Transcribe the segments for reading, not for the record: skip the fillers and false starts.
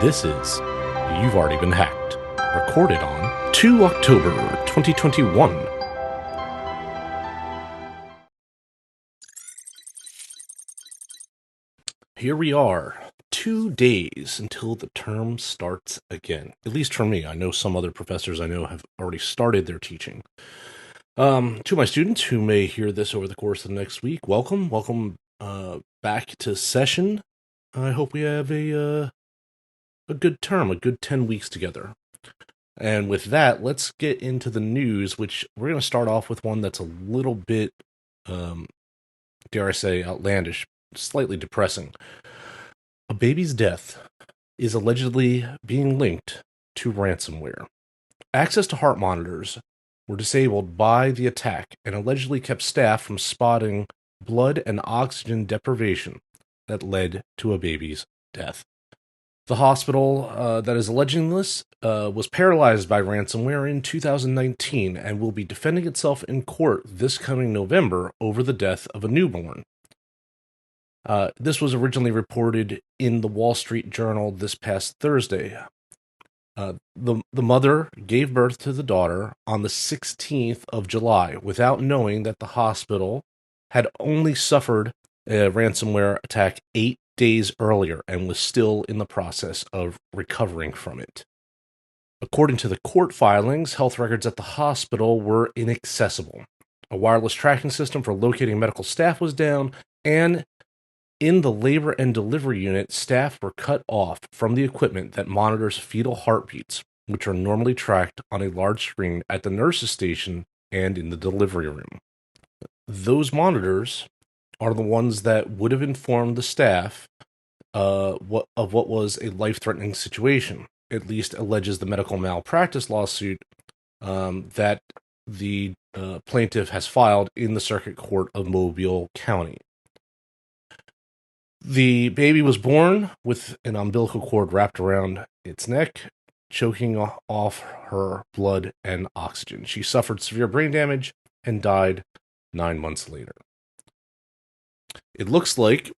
This is You've Already Been Hacked, recorded on 2 October 2021. Here we are, 2 days until the term starts again. At least for me. I know some other professors I know have already started their teaching. To my students who may hear this over the course of the next week, welcome back to session. I hope we have a good term, a good 10 weeks together. And with that, let's get into the news, which we're going to start off with one that's a little bit, dare I say, outlandish, slightly depressing. A baby's death is allegedly being linked to ransomware. Access to heart monitors were disabled by the attack and allegedly kept staff from spotting blood and oxygen deprivation that led to a baby's death. The hospital that is alleging this was paralyzed by ransomware in 2019 and will be defending itself in court this coming November over the death of a newborn. This was originally reported in the Wall Street Journal this past Thursday. The mother gave birth to the daughter on the 16th of July without knowing that the hospital had only suffered a ransomware attack 8 days earlier and was still in the process of recovering from it. According to the court filings, health records at the hospital were inaccessible. A wireless tracking system for locating medical staff was down, and in the labor and delivery unit, staff were cut off from the equipment that monitors fetal heartbeats, which are normally tracked on a large screen at the nurse's station and in the delivery room. Those monitors are the ones that would have informed the staff of what was a life-threatening situation. At least alleges the medical malpractice lawsuit that the plaintiff has filed in the Circuit Court of Mobile County. The baby was born with an umbilical cord wrapped around its neck, choking off her blood and oxygen. She suffered severe brain damage and died 9 months later. It looks like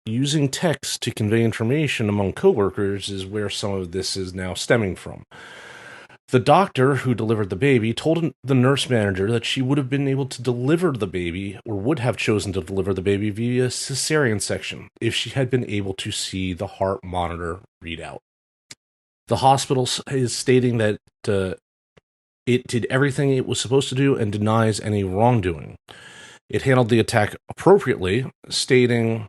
using text to convey information among coworkers is where some of this is now stemming from. The doctor who delivered the baby told the nurse manager that she would have been able to deliver the baby, or would have chosen to deliver the baby via cesarean section if she had been able to see the heart monitor readout. The hospital is stating that it did everything it was supposed to do and denies any wrongdoing. It handled the attack appropriately, stating,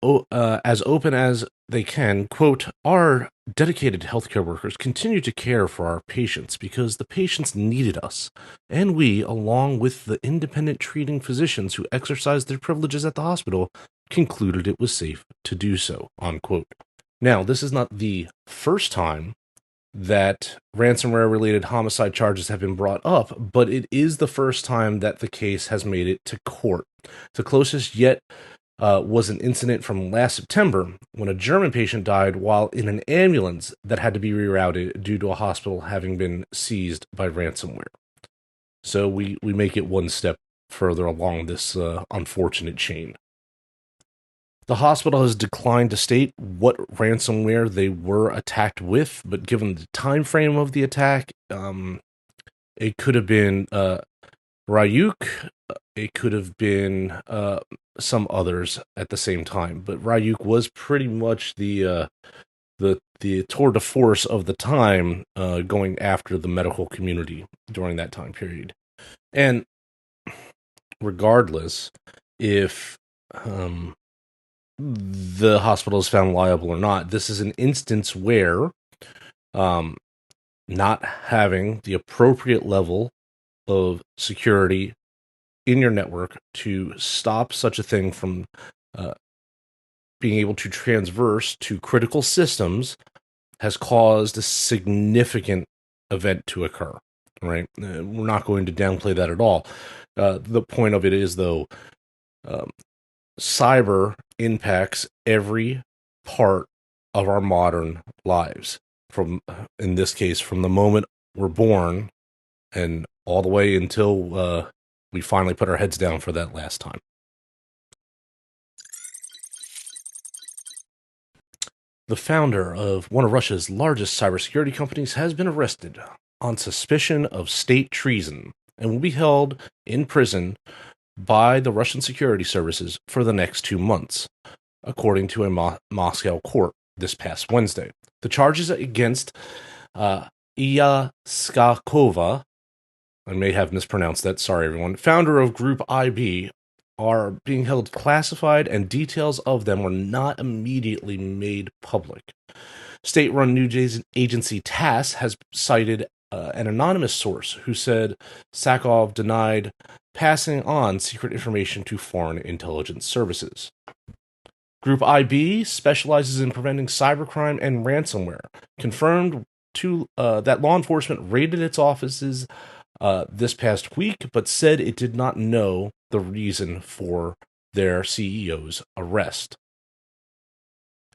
as open as they can, quote, "Our dedicated healthcare workers continue to care for our patients because the patients needed us, and we, along with the independent treating physicians who exercised their privileges at the hospital, concluded it was safe to do so," unquote. Now, this is not the first time that ransomware-related homicide charges have been brought up, but it is the first time that the case has made it to court. The closest yet was an incident from last September when a German patient died while in an ambulance that had to be rerouted due to a hospital having been seized by ransomware. So we make it one step further along this unfortunate chain. The hospital has declined to state what ransomware they were attacked with, but given the time frame of the attack, it could have been Ryuk, it could have been some others at the same time, but Ryuk was pretty much the tour de force of the time, going after the medical community during that time period. And regardless, if the hospital is found liable or not, this is an instance where not having the appropriate level of security in your network to stop such a thing from being able to transverse to critical systems has caused a significant event to occur, right? We're not going to downplay that at all. The point of it is, though, cyber impacts every part of our modern lives, from, in this case, from the moment we're born and all the way until we finally put our heads down for that last time. The founder of one of Russia's largest cybersecurity companies has been arrested on suspicion of state treason and will be held in prison by the Russian security services for the next 2 months, according to a Moscow court this past Wednesday. The charges against Iyaskakova, I may have mispronounced that, sorry everyone, founder of Group IB, are being held classified, and details of them were not immediately made public. State-run news agency TASS has cited an anonymous source who said Sakov denied passing on secret information to foreign intelligence services. Group IB specializes in preventing cybercrime and ransomware, confirmed that law enforcement raided its offices this past week, but said it did not know the reason for their CEO's arrest.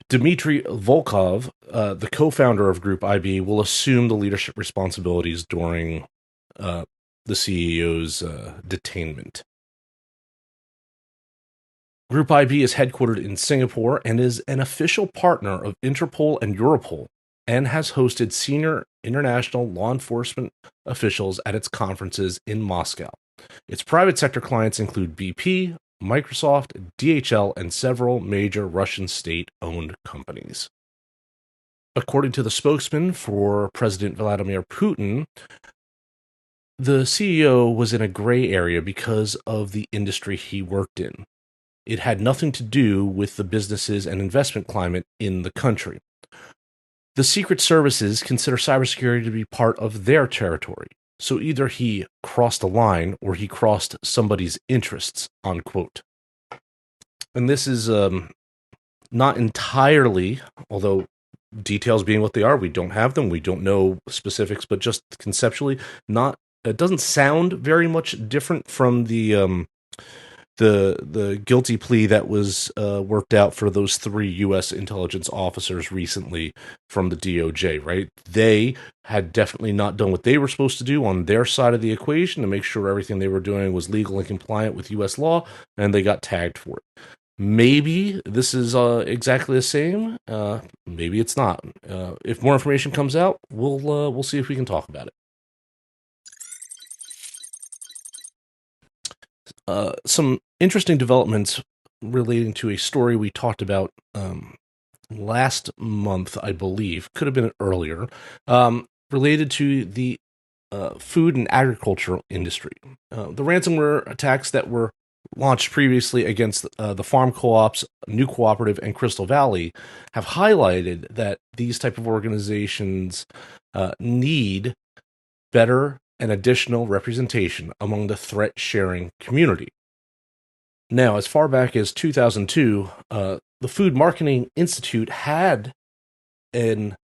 Dmitry Volkov, the co-founder of Group IB, will assume the leadership responsibilities during the CEO's detainment. Group IB is headquartered in Singapore and is an official partner of Interpol and Europol, and has hosted senior international law enforcement officials at its conferences in Moscow. Its private sector clients include BP, Microsoft, DHL, and several major Russian state-owned companies. According to the spokesman for President Vladimir Putin, the CEO was in a gray area because of the industry he worked in. It had nothing to do with the businesses and investment climate in the country. The Secret Services consider cybersecurity to be part of their territory, so either he crossed a line or he crossed somebody's interests, unquote. And this is not entirely, although details being what they are, we don't have them, we don't know specifics, but just conceptually, it doesn't sound very much different from the guilty plea that was worked out for those 3 U.S. intelligence officers recently from the DOJ, right? They had definitely not done what they were supposed to do on their side of the equation to make sure everything they were doing was legal and compliant with U.S. law, and they got tagged for it. Maybe this is exactly the same. Maybe it's not. If more information comes out, we'll see if we can talk about it. Some interesting developments relating to a story we talked about last month, I believe, could have been earlier, related to the food and agricultural industry. The ransomware attacks that were launched previously against the farm co-ops, New Cooperative, and Crystal Valley have highlighted that these type of organizations need better and additional representation among the threat-sharing community. Now, as far back as 2002, the Food Marketing Institute had an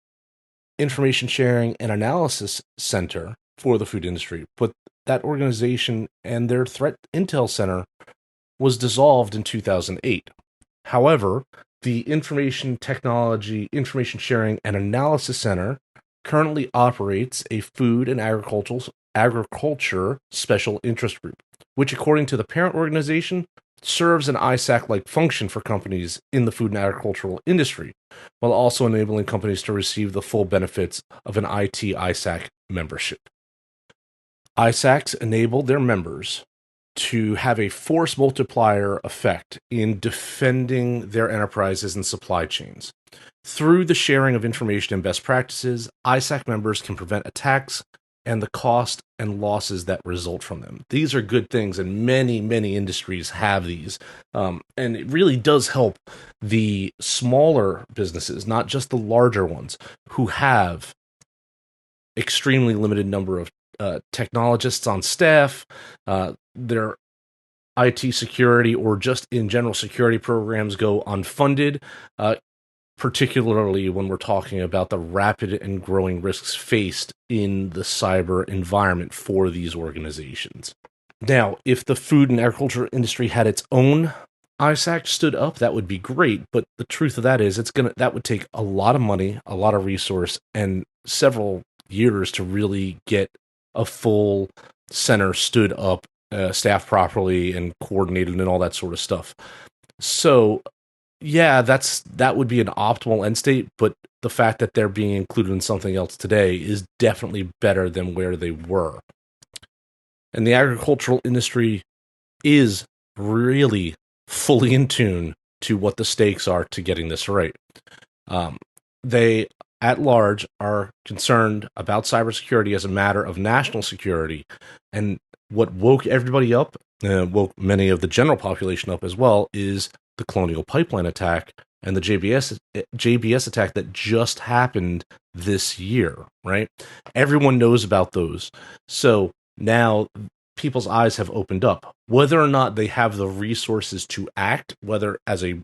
information sharing and analysis center for the food industry, but that organization and their threat intel center was dissolved in 2008. However, the Information Technology, Information Sharing, and Analysis Center currently operates a food and agriculture special interest group, which, according to the parent organization, serves an ISAC-like function for companies in the food and agricultural industry, while also enabling companies to receive the full benefits of an IT ISAC membership. ISACs enable their members to have a force multiplier effect in defending their enterprises and supply chains. Through the sharing of information and best practices, ISAC members can prevent attacks and the cost and losses that result from them. These are good things, and many, many industries have these. And it really does help the smaller businesses, not just the larger ones, who have extremely limited number of technologists on staff. Their IT security or just in general security programs go unfunded, particularly when we're talking about the rapid and growing risks faced in the cyber environment for these organizations. Now, if the food and agriculture industry had its own ISAC stood up, that would be great, but the truth of that is that would take a lot of money, a lot of resource, and several years to really get a full center stood up, staffed properly and coordinated and all that sort of stuff. So yeah, that would be an optimal end state, but the fact that they're being included in something else today is definitely better than where they were. And the agricultural industry is really fully in tune to what the stakes are to getting this right. They, at large, are concerned about cybersecurity as a matter of national security. And what woke everybody up, woke many of the general population up as well, is the Colonial Pipeline attack and the JBS attack that just happened this year, right? Everyone knows about those. So now people's eyes have opened up. Whether or not they have the resources to act, whether as a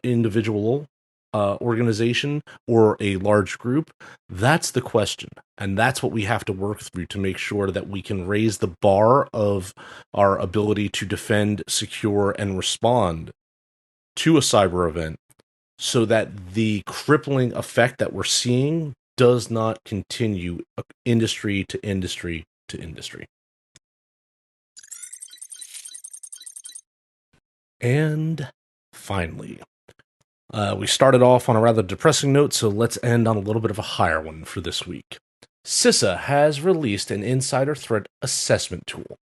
individual organization or a large group, that's the question. And that's what we have to work through to make sure that we can raise the bar of our ability to defend, secure, and respond to a cyber event so that the crippling effect that we're seeing does not continue industry to industry to industry. And finally, we started off on a rather depressing note, so let's end on a little bit of a higher one for this week. CISA has released an insider threat assessment tool.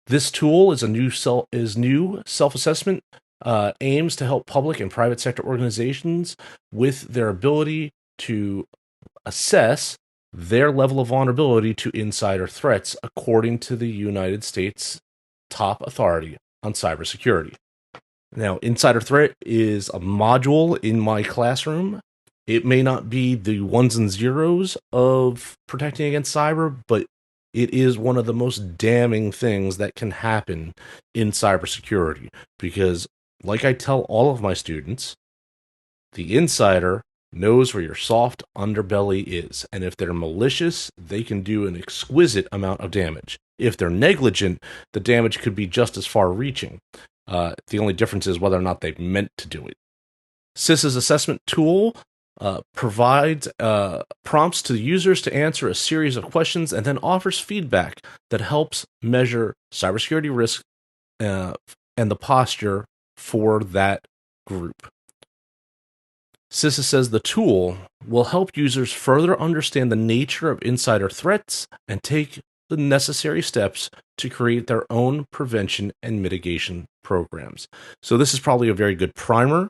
This tool is new self-assessment, aims to help public and private sector organizations with their ability to assess their level of vulnerability to insider threats according to the United States top authority on cybersecurity. Now, insider threat is a module in my classroom. It may not be the ones and zeros of protecting against cyber, but it is one of the most damning things that can happen in cybersecurity. Because, like I tell all of my students, the insider knows where your soft underbelly is. And if they're malicious, they can do an exquisite amount of damage. If they're negligent, the damage could be just as far reaching. The only difference is whether or not they meant to do it. CISA's assessment tool provides prompts to the users to answer a series of questions and then offers feedback that helps measure cybersecurity risk and the posture for that group. CISA says the tool will help users further understand the nature of insider threats and take the necessary steps to create their own prevention and mitigation programs. So this is probably a very good primer.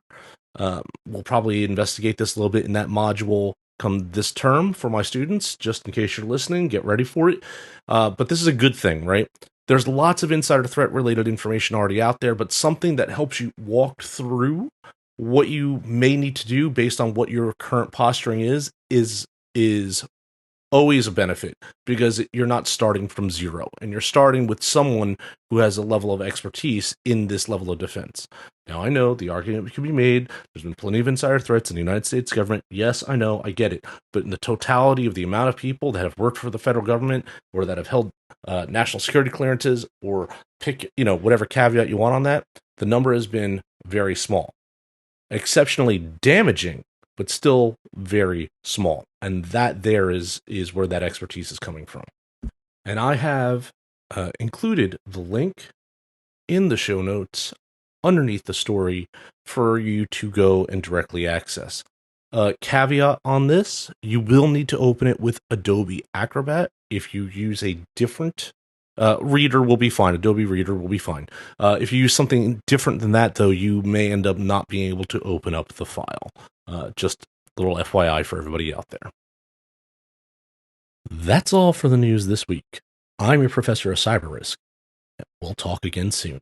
We'll probably investigate this a little bit in that module come this term for my students, just in case you're listening, get ready for it. But this is a good thing, right? There's lots of insider threat related information already out there, but something that helps you walk through what you may need to do based on what your current posturing is always a benefit, because you're not starting from zero and you're starting with someone who has a level of expertise in this level of defense. Now, I know the argument can be made. There's been plenty of insider threats in the United States government. Yes, I know, I get it. But in the totality of the amount of people that have worked for the federal government or that have held national security clearances, or pick, whatever caveat you want on that, the number has been very small. Exceptionally damaging, but still very small. And that there is where that expertise is coming from. And I have included the link in the show notes underneath the story for you to go and directly access. Caveat on this, you will need to open it with Adobe Acrobat. If you use a different Reader will be fine. Adobe Reader will be fine. If you use something different than that, though, you may end up not being able to open up the file. Just a little FYI for everybody out there. That's all for the news this week. I'm your professor of cyber risk. We'll talk again soon.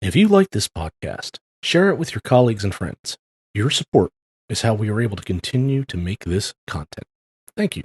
If you like this podcast, share it with your colleagues and friends. Your support is how we are able to continue to make this content. Thank you.